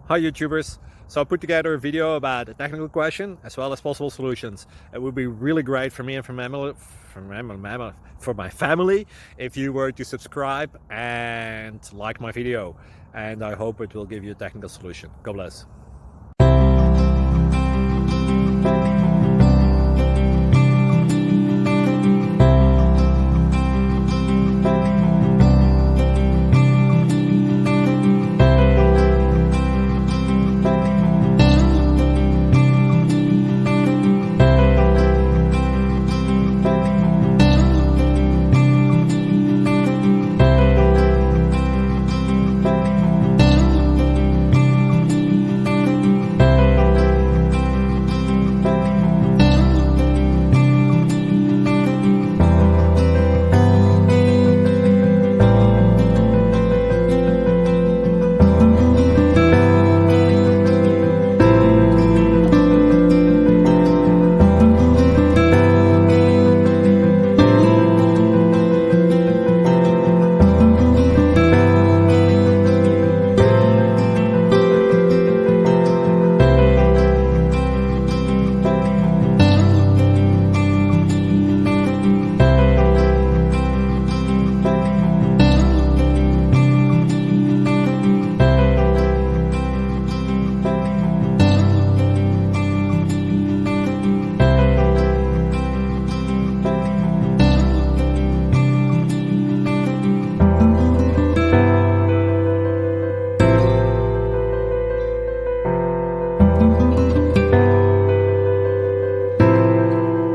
Hi YouTubers! So I put together a video about a technical question as well as possible solutions. It would be really great for me and for my family if you were to subscribe and like my video, and I hope it will give you a technical solution. God bless.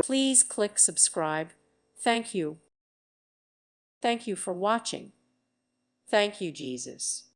Please click subscribe. Thank you. Thank you for watching. Thank you, Jesus.